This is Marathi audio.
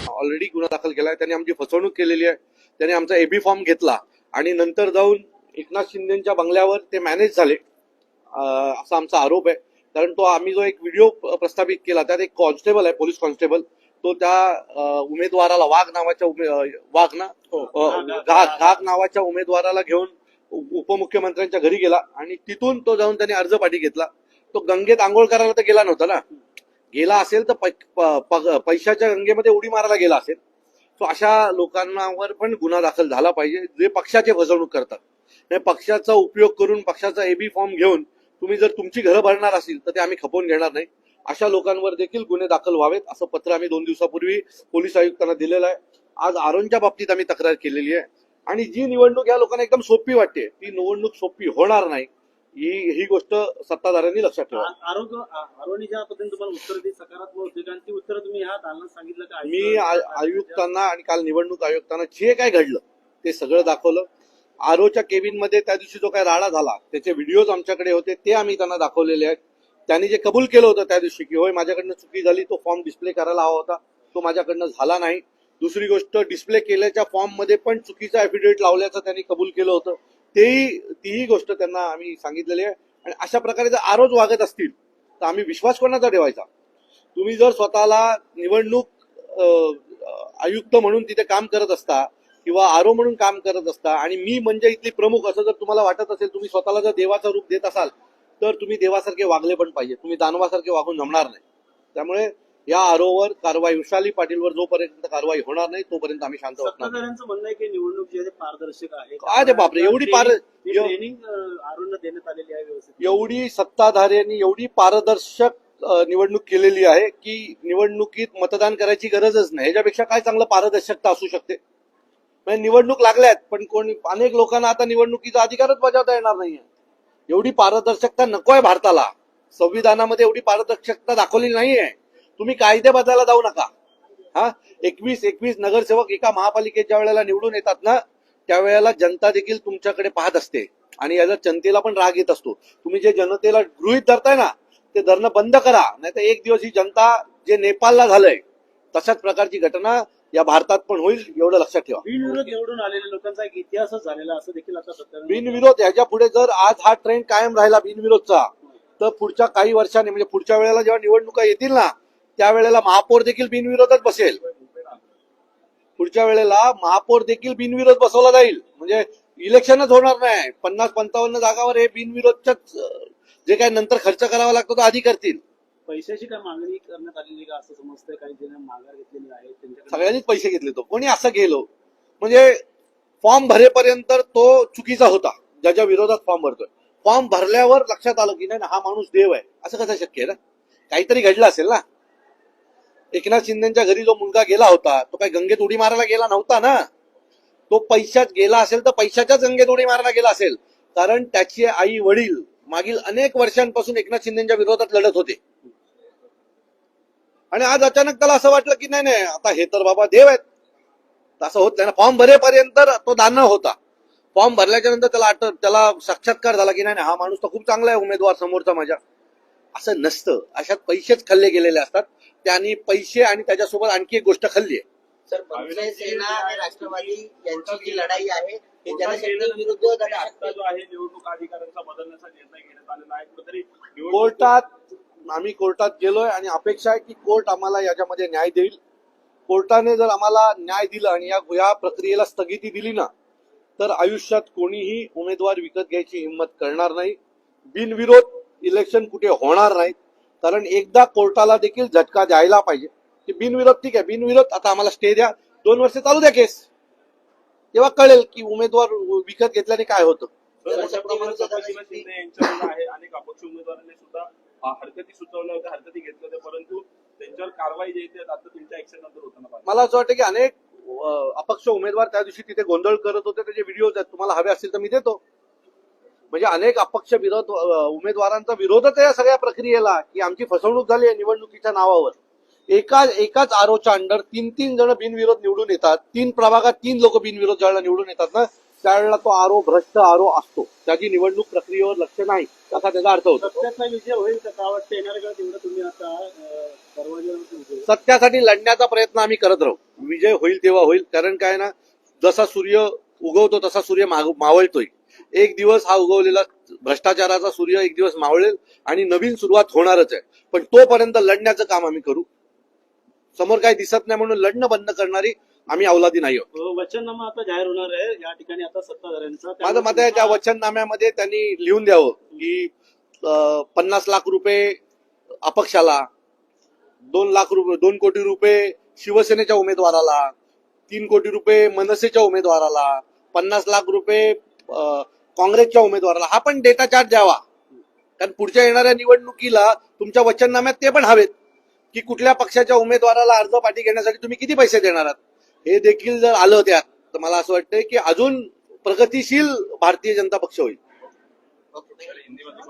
ऑलरेडी गुन्हा दाखल केलाय, त्यांनी आमची फसवणूक केलेली आहे. त्यांनी आमचा एबी फॉर्म घेतला आणि नंतर जाऊन एकनाथ शिंदेच्या बंगल्यावर ते मॅनेज झाले, असा आमचा आरोप आहे. कारण तो आम्ही जो एक व्हिडिओ प्रस्थापित केला त्यात एक कॉन्स्टेबल आहे, पोलीस कॉन्स्टेबल, तो त्या उमेदवाराला घाग नावाच्या उमेदवाराला घेऊन उपमुख्यमंत्र्यांच्या घरी गेला आणि तिथून तो जाऊन त्यांनी अर्ज पाठी घेतला. तो गंगेत आंघोळ करायला तर गेला नव्हता ना, गेला असेल तर पैशाच्या गंगेमध्ये उडी मारायला गेला असेल. सो अशा लोकांवर पण गुन्हा दाखल झाला पाहिजे जे पक्षाचे फसवणूक करतात. पक्षाचा उपयोग करून पक्षाचा एबी फॉर्म घेऊन तुम्ही जर तुमची घरं भरणार असेल तर ते आम्ही खपवून घेणार नाही. अशा लोकांवर देखील गुन्हे दाखल व्हावेत असं पत्र आम्ही 2 दिवसापूर्वी पोलीस आयुक्तांना दिलेलं आहे. आज आरोनच्या बाबतीत आम्ही तक्रार केलेली आहे आणि जी निवडणूक या लोकांना एकदम सोपी वाटते ती निवडणूक सोपी होणार नाही, ही गोष्ट सत्ताधाऱ्यांनी लक्षात ठेवा. आरोनी ज्या पद्धतीने तुम्हाला उत्तर दी सकारात्मक होती कारण ती उत्तर तुम्ही ह्या दालनात सांगितलं का? मी आयुक्तांना आणि काल निवडणूक आयुक्तांना जे काय घडलं ते सगळं दाखवलं. आरोच्या केबिन मध्ये त्या दिवशी जो काय राडा झाला त्याचे व्हिडिओज आमच्याकडे होते, ते आम्ही त्यांना दाखवलेले आहेत. त्यांनी जे कबूल केलं होतं त्या दिवशी की होय माझ्याकडनं चुकी झाली, तो फॉर्म डिस्प्ले करायला हवा होता, तो माझ्याकडनं झाला नाही. दुसरी गोष्ट, डिस्प्ले केल्याच्या फॉर्म मध्ये पण चुकीचा ऍफिडेव्हिट लावल्याचं त्यांनी कबूल केलं होतं, तीही गोष्ट त्यांना आम्ही सांगितलेली आहे. आणि अशा प्रकारे जर आरोज वागत असतील तर आम्ही विश्वास कोणाचा ठेवायचा? तुम्ही जर स्वतःला निवडणूक आयुक्त म्हणून तिथे काम करत असता किंवा आरो म्हणून काम करत असता आणि मी म्हणजे इथली प्रमुख असं जर तुम्हाला वाटत असेल, तुम्ही स्वतःला जर देवाचं रूप देत असाल तर तुम्ही देवासारखे वागले पण पाहिजे, तुम्ही दानवासारखे वागून जमणार नाही. त्यामुळे या आरोवर कारवाई, वैशाली पाटीलवर जोपर्यंत कारवाई होणार नाही तोपर्यंत आम्ही शांत होत नाही. सत्ताधाऱ्यांचं म्हणणं आहे की निवडणूक जी आहे पारदर्शक आहे. काय ते बापरे, एवढी ट्रेनिंग आरोना देण्यात आलेली आहे व्यवस्थित. एवढी सत्ताधाऱ्यांनी एवढी पारदर्शक निवडणूक केलेली आहे की निवडणुकीत मतदान करायची गरजच नाही. ह्याच्यापेक्षा काय चांगलं पारदर्शकता असू शकते? म्हणजे निवडणूक लागल्यात पण अनेक लोकांना आता निवडणुकीचा अधिकारच बजावता येणार नाहीये. एवढी पारदर्शकता नकोय भारताला. संविधानामध्ये एवढी पारदर्शकता दाखवली नाहीये. तुम्ही कायदे बदलायला जाऊ नका. 21 नगरसेवक एका महापालिकेत ज्या वेळेला निवडून येतात ना, त्यावेळेला जनता देखील तुमच्याकडे पाहत असते आणि याला जनतेला पण राग येत असतो. तुम्ही जे जनतेला गृहीत धरताय ना ते धरणं बंद करा, नाही तर एक दिवस ही जनता जे नेपाळला झालंय तशाच प्रकारची घटना या भारतात पण होईल, एवढं लक्षात ठेवा. बिनविरोध निवडून आलेल्या लोकांचा एक इतिहासच झालेला असं देखील आता सत्ताधारी. बिनविरोध ह्याच्या पुढे जर आज हा ट्रेंड कायम राहिला बिनविरोधचा तर पुढच्या काही वर्षांनी म्हणजे पुढच्या वेळेला जेव्हा निवडणुका येतील ना त्यावेळेला महापौर देखील बिनविरोधच बसेल. पुढच्या वेळेला महापौर देखील बिनविरोध बसवला जाईल, म्हणजे इलेक्शनच होणार नाही. 50-55 जागावर हे बिनविरोधच्याच जे काय नंतर खर्च करावा लागतो तो आधी करतील. पैशाची काय मागणी करण्यात आलेली का असं समजतंय? काही जण माघार घेतलेली आहे, सगळ्यांनीच पैसे घेतले. तो कोणी असं गेलो म्हणजे फॉर्म भरेपर्यंत तो चुकीचा होता ज्याच्या विरोधात फॉर्म भरतोय. फॉर्म भरल्यावर लक्षात आलं की नाही हा माणूस देव आहे, असं कसं शक्य आहे ना? काहीतरी घडलं असेल ना. एकनाथ शिंदेच्या घरी जो मुलगा गेला होता तो काही गंगेत उडी मारायला गेला नव्हता ना. तो पैशात गेला असेल तर पैशाच्याच गंगेत उडी मारायला गेला असेल, कारण त्याचे आई वडील मागील अनेक वर्षांपासून एकनाथ शिंदेच्या विरोधात लढत होते आणि आज अचानक त्याला असं वाटलं की नाही आता हे तर बाबा देव आहेत. असं होत नाही ना. फॉर्म भरेपर्यंत तो दानव होता. फॉर्म भरल्याच्या नंतर त्याला साक्षात्कार झाला की नाही हा माणूस तर खूप चांगला आहे उमेदवार समोरचा माझ्या. असं नसतं. अशात पैसेच खाल्ले गेलेले असतात. त्यांनी पैसे आणि त्याच्यासोबत आणखी एक गोष्ट खाल्ली आहे. सर, शिवसेना आणि राष्ट्रवादी यांची जी लढाई आहे ती जनशक्ती विरुद्ध जो आहे निवडणूक अधिकाऱ्यांचा बदलण्याचा निर्णय घेण्यात आलेला आहे. कुठेतरी आम्ही कोर्टात गेलोय आणि अपेक्षा आहे की कोर्ट आम्हाला याच्यामध्ये न्याय देईल. कोर्टाने जर आम्हाला न्याय दिला आणि या प्रक्रियेला स्थगिती दिली ना तर आयुष्यात कोणीही उमेदवार विकत घ्यायची हिंमत करणार नाही. बिनविरोध इलेक्शन कुठे होणार नाहीत, कारण एकदा कोर्टाला देखील झटका द्यायला पाहिजे की बिनविरोध ठीक आहे, बिनविरोध आता आम्हाला स्टे द्या, 2 वर्ष चालू द्या केस, तेव्हा कळेल की उमेदवार विकत घेतल्याने काय होतं. अनेक अपक्ष उमेदवारांनी सुद्धा हरकती सुचवल्या होत्या, हरकती घेतल्या होत्या, परंतु त्यांच्यावर कारवाई जी आहे आता तुमच्या ऍक्शन नंतर होताना मला असं वाटतं की अनेक अपक्ष उमेदवार त्या दिवशी तिथे गोंधळ करत होते. त्याचे व्हिडिओ तुम्हाला हवे असतील तर मी देतो. म्हणजे अनेक अपक्ष उमेदवारांचा विरोधच आहे या सगळ्या प्रक्रियेला की आमची फसवणूक झाली आहे निवडणुकीच्या नावावर. एकाच आरोच्या अंडर 3 जण बिनविरोध निवडून येतात. 3 प्रभागात 3 लोक बिनविरोध ज्यावेळेला निवडून येतात ना त्यावेळेला तो आरो भ्रष्ट आरो असतो, त्याची निवडणूक प्रक्रियेवर लक्ष नाही असा त्याचा अर्थ होतो. सत्याचा विजय होईल का वाटतं येणार का तेवढं तुम्ही आता दरवाज्यावर सत्यासाठी लढण्याचा प्रयत्न आम्ही करत राहू. विजय होईल तेव्हा होईल, कारण काय ना, जसा सूर्य उगवतो तसा सूर्य मावळतोय. एक दिवस हा उगवलेला भ्रष्टाचाराचा सूर्य एक दिवस मावळेल आणि नवीन सुरुवात होणारच आहे. पण तोपर्यंत लढण्याचं काम आम्ही करू. समोर काही दिसत नाही म्हणून लढणं बंद करणारी आम्ही अवलादी नाही आहोत. वचननामा आता जाहीर होणार आहे या ठिकाणी आता सत्ताधाऱ्यांचा. माझं मत आहे त्या वचननाम्यामध्ये त्यांनी लिहून द्यावं की 50 लाख रुपये अपक्षाला, 2 कोटी रुपये शिवसेनेच्या उमेदवाराला, 3 कोटी रुपये मनसेच्या उमेदवाराला, 50 लाख रुपये काँग्रेसच्या उमेदवाराला, हा पण डेटा चार्ट द्यावा. कारण पुढच्या येणाऱ्या निवडणुकीला तुमच्या वचननाम्यात ते पण हवेत की कुठल्या पक्षाच्या उमेदवाराला अर्ज पाठी घेण्यासाठी तुम्ही किती पैसे देणार आहात. हे देखील जर आलं त्यात तर मला असं वाटतंय की अजून प्रगतिशील भारतीय जनता पक्ष होईल. ओके. हिंदीमध्ये